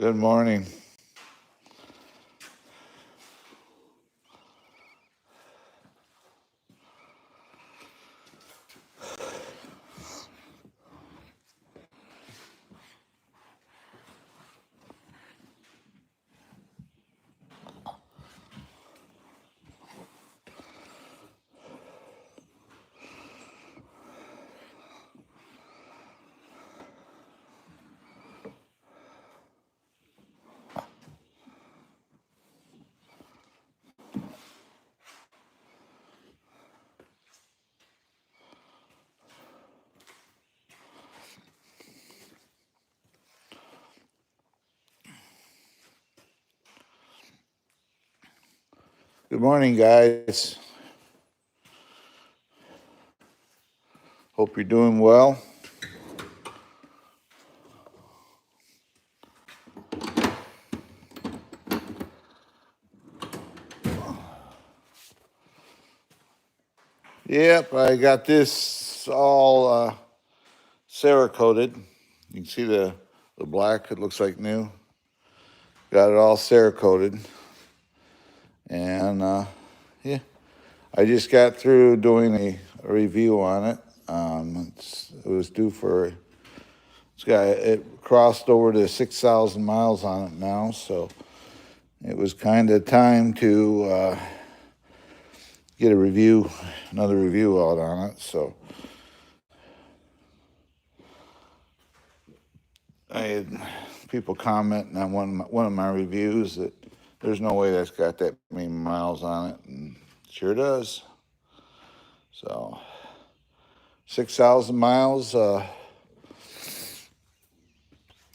Good morning. Good morning, guys. Hope you're doing well. Yep, I got this all Cerakoted. You can see the black, it looks like new. Got it all Cerakoted. And yeah, I just got through doing a review on it. It was due for, it crossed over to 6,000 miles on it now, so it was kind of time to get another review out on it. So I had people commenting on one of my reviews that there's no way that's got that many miles on it, and it sure does. So 6,000 miles, and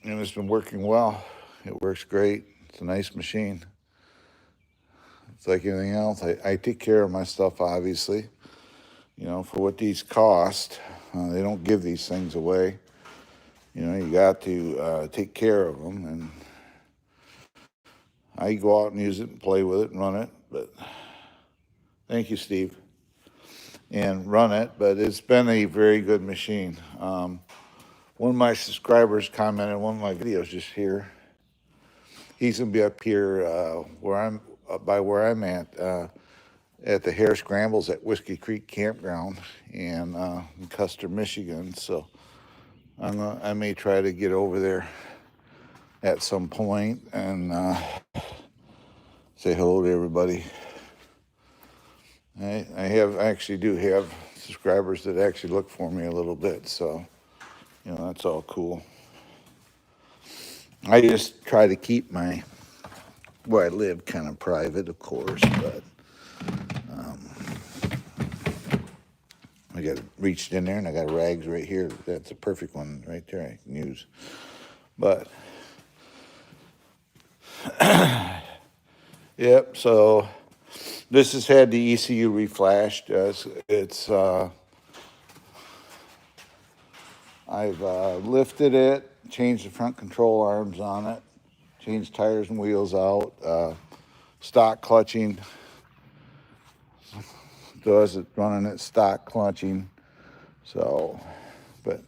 it's been working well. It works great. It's a nice machine. It's like anything else. I take care of my stuff, obviously. You know, for what these cost, they don't give these things away. You know, you got to take care of them, and I go out and use it and play with it and run it. But thank you, Steve, and run it. But it's been a very good machine. One of my subscribers commented on one of my videos just here. He's gonna be up here where I'm at the Hare Scrambles at Whiskey Creek Campground in Custer, Michigan. So I may try to get over there at some point and say hello to everybody. I actually do have subscribers that actually look for me a little bit, so you know that's all cool. I just try to keep where I live kind of private, of course, but I got reached in there and I got rags right here. That's a perfect one right there I can use. But yep, so this has had the ECU reflashed. I've lifted it, changed the front control arms on it, changed tires and wheels out, stock clutching. Does it running at stock clutching? So, but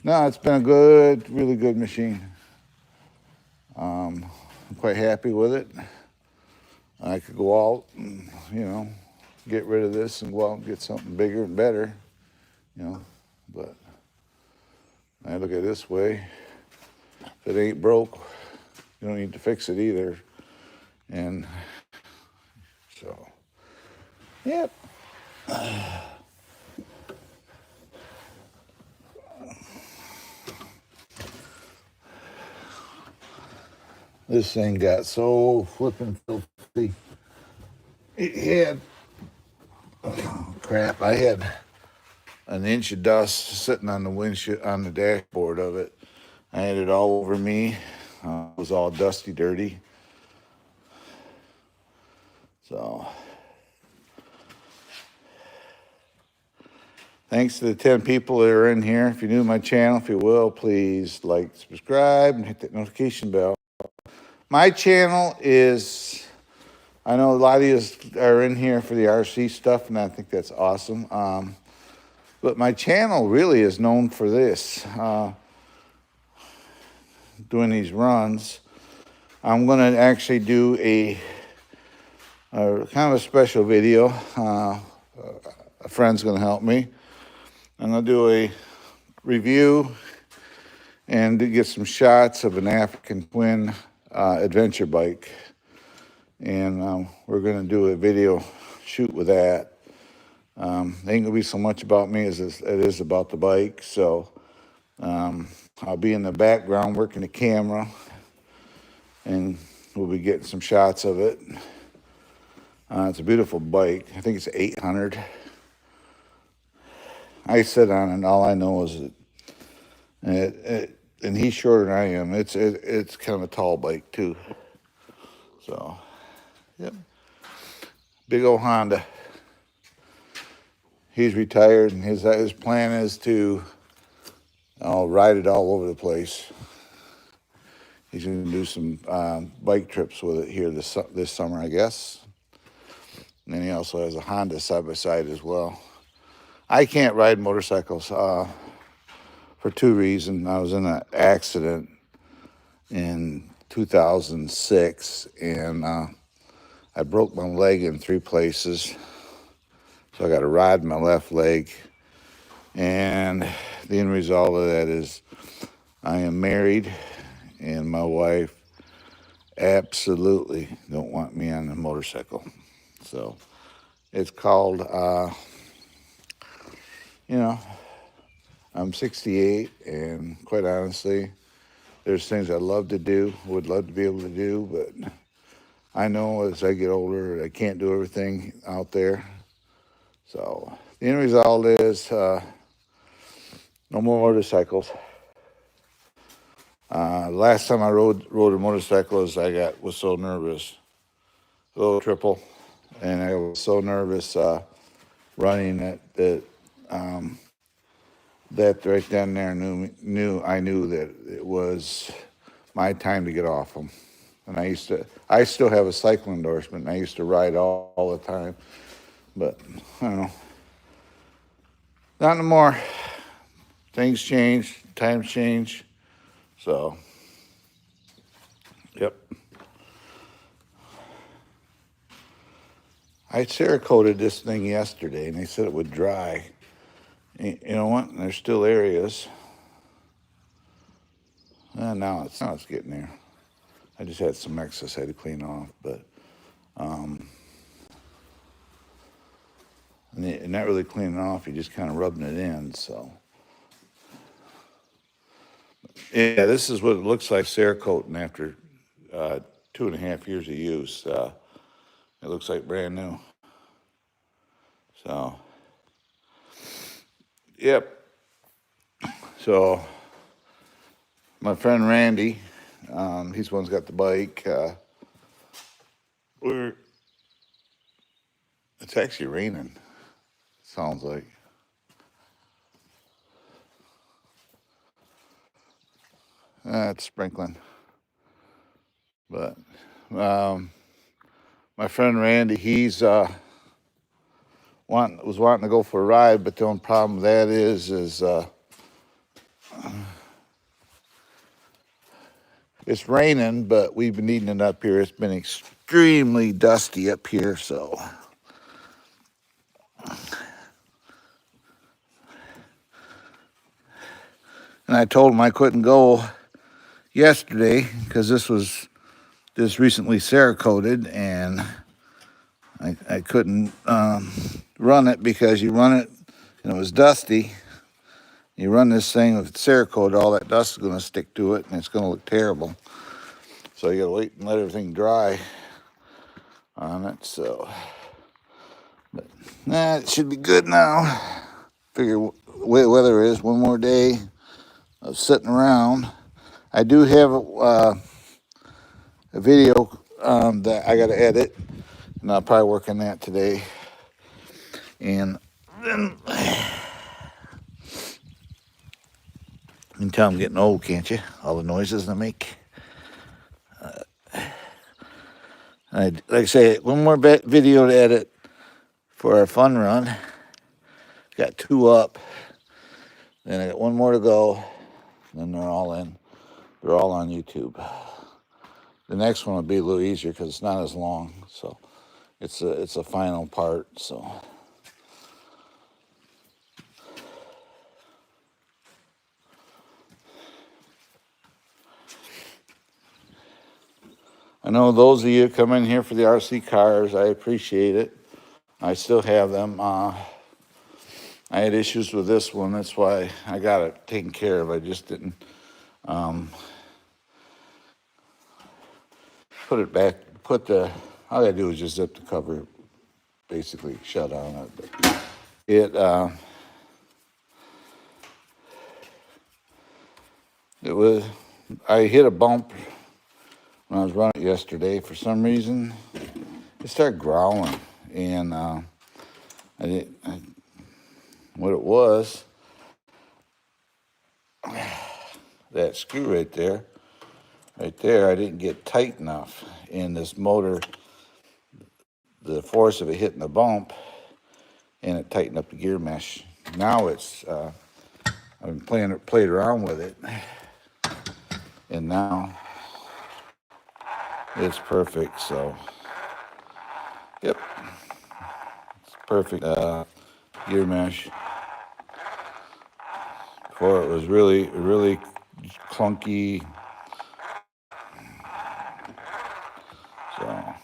no, it's been a really good machine. I'm quite happy with it. I could go out and, you know, get rid of this and go out and get something bigger and better, you know, but I look at it this way. If it ain't broke, you don't need to fix it either. And so, yep. This thing got so flipping filthy. It had, oh, crap, I had an inch of dust sitting on the windshield, on the dashboard of it. I had it all over me. It was all dusty, dirty. So, thanks to the 10 people that are in here. If you're new to my channel, if you will, please like, subscribe, and hit that notification bell. My channel is, I know a lot of you are in here for the RC stuff, and I think that's awesome. But my channel really is known for this, doing these runs. I'm going to actually do a kind of a special video. A friend's going to help me. I'm going to do a review and to get some shots of an African Twin adventure bike. And we're going to do a video shoot with that. It ain't going to be so much about me as it is about the bike. So I'll be in the background working the camera, and we'll be getting some shots of it. It's a beautiful bike. I think it's 800. I sit on it, and all I know is and he's shorter than I am. It's kind of a tall bike too. So, yep. Big old Honda. He's retired, and his plan is to ride it all over the place. He's going to do some bike trips with it here this summer, I guess. And then he also has a Honda side-by-side as well. I can't ride motorcycles for two reasons. I was in an accident in 2006, and I broke my leg in 3 places. So I got a rod in my left leg. And the end result of that is I am married, and my wife absolutely don't want me on a motorcycle. So it's called, I'm 68, and quite honestly, there's things I love to do, would love to be able to do, but I know as I get older, I can't do everything out there. So the end result is no more motorcycles. Last time I rode a motorcycle is was so nervous, a little triple, and I was so nervous running that right down there I knew that it was my time to get off them. And I still have a cycle endorsement, and I used to ride all the time, but I don't know, not anymore. Things change, times change, so yep. I Cerakoted this thing yesterday, and they said it would dry. You know what? There's still areas. Now it's getting there. I just had some excess I had to clean off, but and not really cleaning off. You're just kind of rubbing it in. So yeah, this is what it looks like Cerakoting after 2.5 years of use. It looks like brand new. So, yep. So, my friend Randy, he's the one who's got the bike. It's actually raining, sounds like. It's sprinkling. But my friend Randy, he's was wanting to go for a ride, but the only problem with that is it's raining, but we've been eating it up here. It's been extremely dusty up here, so. And I told him I couldn't go yesterday because this recently Cerakoted, and I couldn't run it because you run it and it was dusty. You run this thing with Cerakote, all that dust is going to stick to it, and it's going to look terrible. So you got to wait and let everything dry on it. So, but it should be good now. Figure the way the weather is, one more day of sitting around. I do have a video that I got to edit, and I'll probably work on that today. And then you can tell I'm getting old, can't you? All the noises I make. Like I say, one more video to edit for our fun run. Got 2 up. Then I got 1 more to go. Then they're all in. They're all on YouTube. The next one will be a little easier because it's not as long. So it's a final part. So I know those of you who come in here for the RC cars, I appreciate it. I still have them. I had issues with this one. That's why I got it taken care of. I just didn't put it back. All I gotta do is just zip the cover, basically shut on it. But I hit a bump when I was running it yesterday. For some reason, it started growling, and what it was, that screw right there, I didn't get tight enough, and this motor, the force of it hitting the bump, and it tightened up the gear mesh. Now it's, I've been played around with it, and now it's perfect. So, yep, it's perfect gear mesh. Before it was really, really clunky. So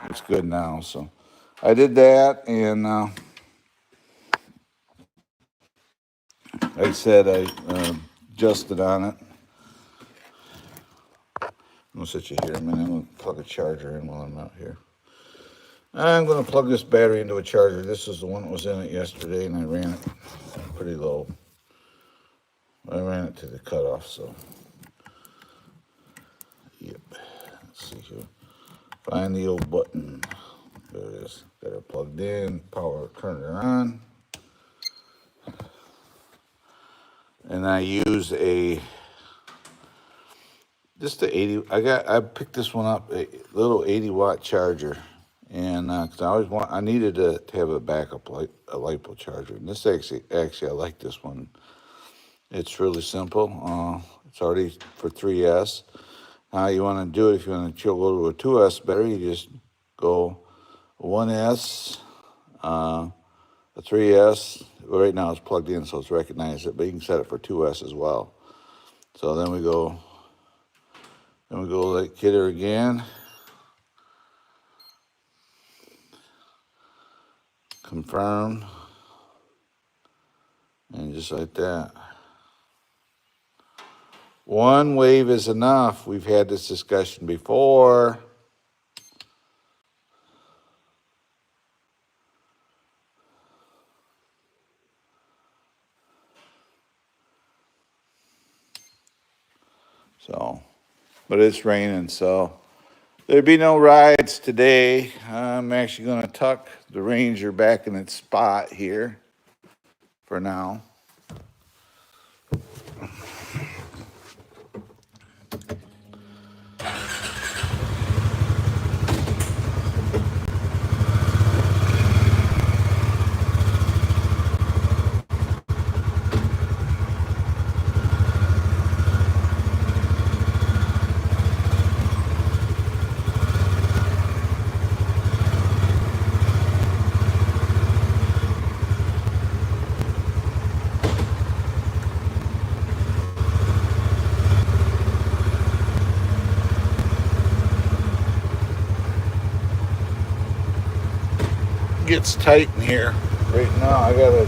it's good now. So I did that, and like I said, I adjusted on it. I'm gonna sit you here a minute. I'm gonna plug a charger in while I'm out here. I'm gonna plug this battery into a charger. This is the one that was in it yesterday, and I ran it pretty low. I ran it to the cutoff, so yep. Let's see here. Find the old button. There it is. Got it plugged in. Power, turn it on. And I use just a 80. I picked this one up, a little 80-watt charger, and because I needed to have a backup a LiPo charger. And this actually I like this one. It's really simple. It's already for 3S. How you want to do it? If you want to go to a 2S battery, you just go 1S, a 3S. Right now it's plugged in, so it's recognized it, but you can set it for 2S as well. So then we go like hit her again. Confirm. And just like that. One wave is enough. We've had this discussion before. So, but it's raining, so there'd be no rides today. I'm actually going to tuck the Ranger back in its spot here for now. Gets tight in here right now. I gotta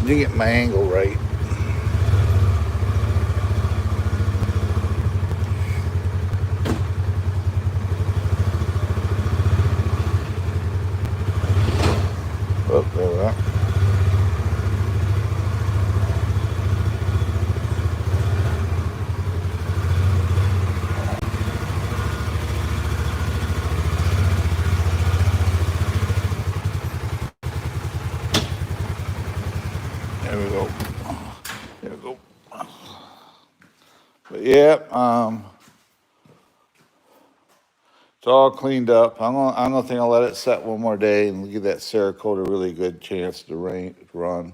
get my angle right. Oh, there we are. There we go. There we go. But yeah, it's all cleaned up. I'm gonna think I'll let it set one more day and give that Cerakote a really good chance to run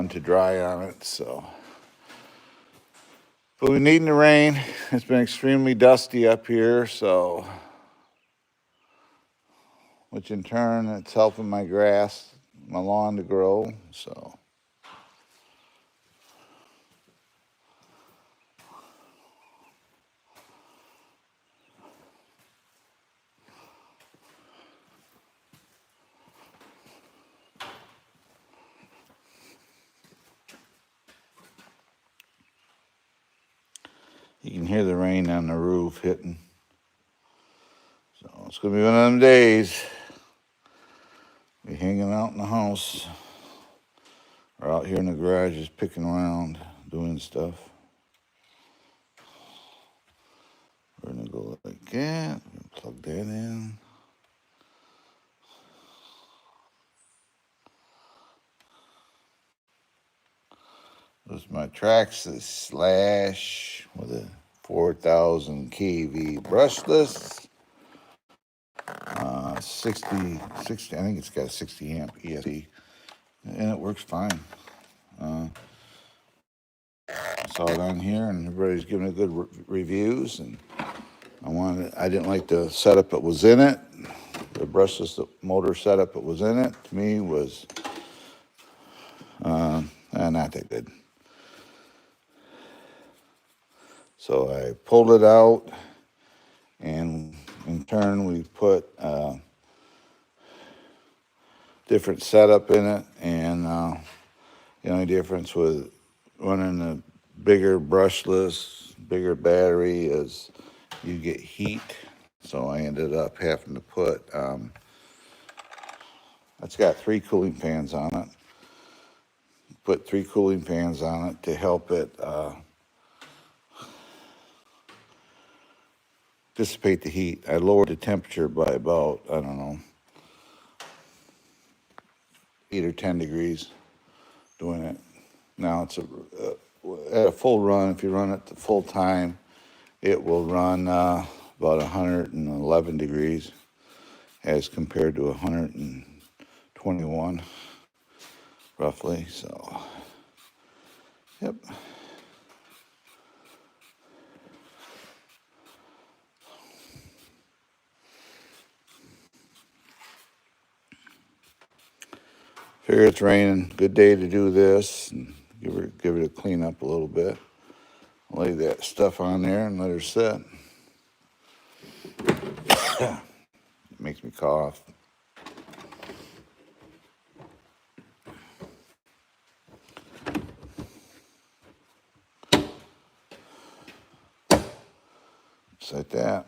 to dry on it. So But we need the rain. It's been extremely dusty up here, so which in turn it's helping my grass, my lawn to grow. So you can hear the rain on the roof hitting. So it's gonna be one of them days. Be hanging out in the house or out here in the garage just picking around, doing stuff. We're gonna go like that, plug that in. There's my Traxxas Slash with a 4,000 kV brushless. 60, I think it's got a 60 amp ESC, and it works fine. I saw it on here, and everybody's giving it good reviews, and I didn't like the setup that was in it. The brushless motor setup that was in it, to me, was not that good. So I pulled it out, and in turn we put different setup in it, and the only difference with running a bigger brushless, bigger battery is you get heat. So I ended up having to put, it's got 3 cooling fans on it. Put 3 cooling fans on it to help it dissipate the heat. I lowered the temperature by about, I don't know, 8 or 10 degrees doing it. Now it's at a full run, if you run it to full time, it will run about 111 degrees as compared to 121 roughly. So, yep. Figure it's raining. Good day to do this. And give it a clean up a little bit. Lay that stuff on there and let her sit. It makes me cough. Just like that.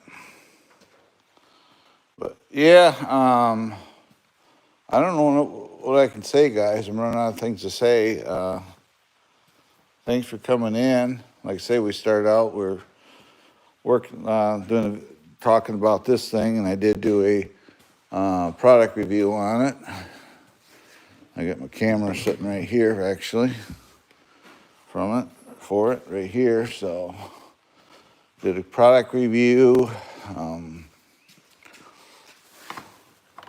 But yeah, I don't know what I can say, guys. I'm running out of things to say. Thanks for coming in. Like I say, we started out, we're working, talking about this thing, and I did do a product review on it. I got my camera sitting right here, actually, for it, right here. So, did a product review.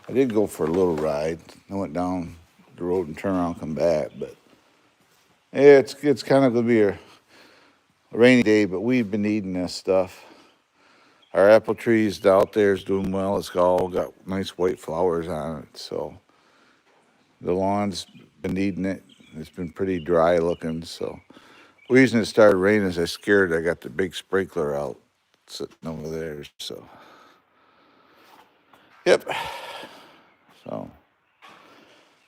I did go for a little ride. I went down the road and turned around and come back, but it's kind of going to be a rainy day, but we've been needing this stuff. Our apple trees out there is doing well. It's all got nice white flowers on it, so the lawn's been needing it. It's been pretty dry looking, so the reason it started raining is I got the big sprinkler out sitting over there, so yep. So,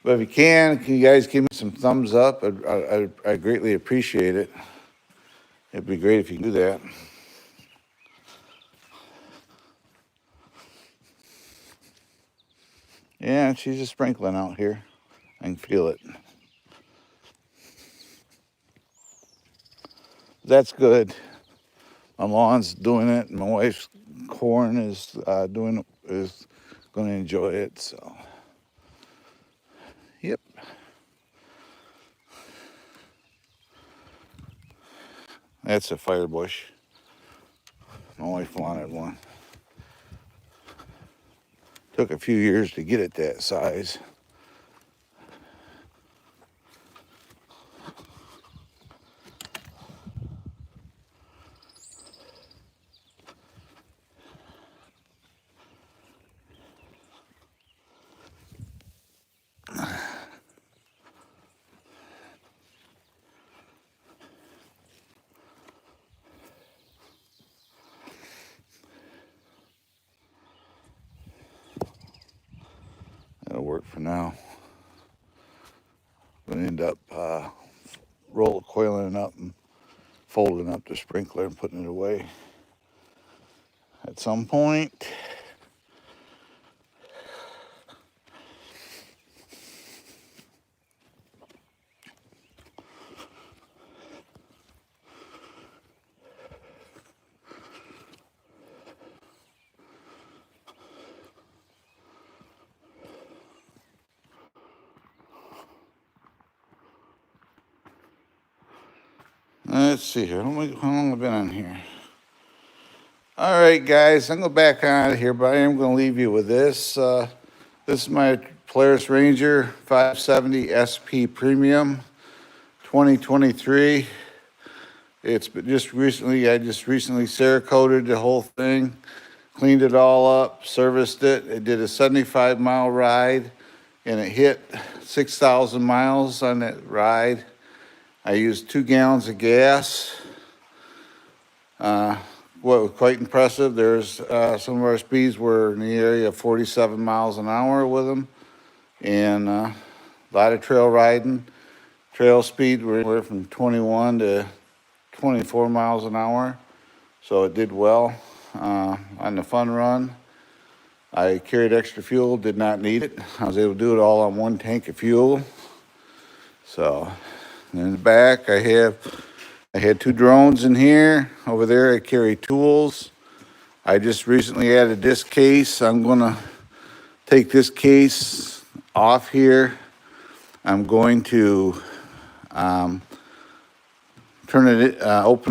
but if you can you guys give me some thumbs up? I'd greatly appreciate it. It'd be great if you could do that. Yeah, she's just sprinkling out here. I can feel it. That's good. My lawn's doing it. My wife's corn is going to enjoy it. So, yep. That's a fire bush. My wife wanted one. Took a few years to get it that size. work for now. I'm going to end up coiling it up and folding up the sprinkler and putting it away at some point. Let's see here. How long have I been on here? All right, guys, I'm going to back out of here, but I am going to leave you with this. This is my Polaris Ranger 570 SP Premium 2023. It's just recently, I just recently Cerakoted the whole thing, cleaned it all up, serviced it. It did a 75-mile ride, and it hit 6,000 miles on that ride. I used 2 gallons of gas. What was quite impressive, there's some of our speeds were in the area of 47 miles an hour with them, and a lot of trail riding. Trail speed were anywhere from 21 to 24 miles an hour, so it did well on the fun run. I carried extra fuel, did not need it. I was able to do it all on 1 tank of fuel. So in the back, I had 2 drones in here. Over there, I carry tools. I just recently added this case. I'm gonna take this case off here. I'm going to open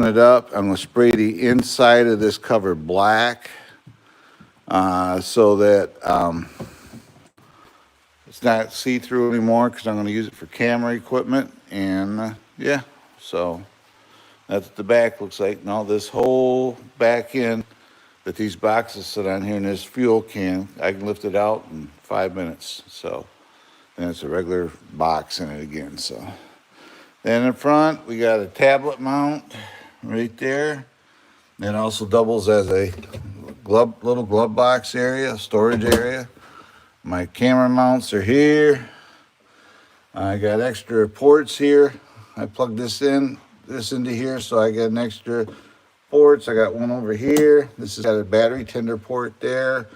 it up. I'm gonna spray the inside of this cover black so that it's not see-through anymore, because I'm gonna use it for camera equipment. And yeah, so that's what the back looks like. Now this whole back end that these boxes sit on here in this fuel can, I can lift it out in 5 minutes. So, and it's a regular box in it again. So then in front, we got a tablet mount right there. It also doubles as a little glove box area, storage area. My camera mounts are here. I got extra ports here. I plugged this into here, so I got an extra ports. I got one over here. This has got a battery tender port there.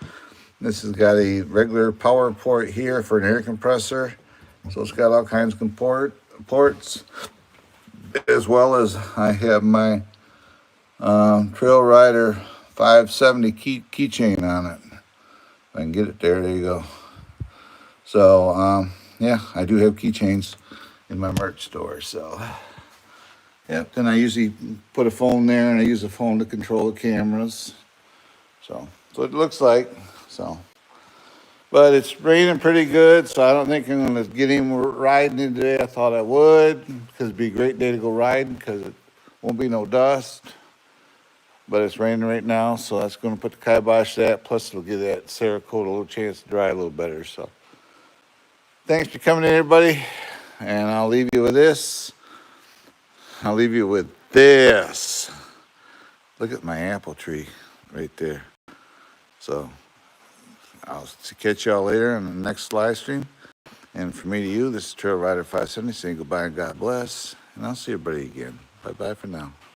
This has got a regular power port here for an air compressor. So it's got all kinds of ports, as well as I have my Trail Rider 570 keychain on it. If I can get it there, there you go. So yeah, I do have keychains in my merch store. So yeah, then I usually put a phone there, and I use the phone to control the cameras. So it looks like. So, but it's raining pretty good, so I don't think I'm going to get him riding in today. I thought I would, because it'd be a great day to go riding, because it won't be no dust. But it's raining right now, so that's going to put the kibosh to that. Plus, it'll give that Cerakote a little chance to dry a little better. So, thanks for coming in, everybody, and I'll leave you with this. I'll leave you with this. Look at my apple tree right there. So I'll catch y'all later in the next live stream. And from me to you, this is Trail Rider 570 saying goodbye and God bless. And I'll see everybody again. Bye-bye for now.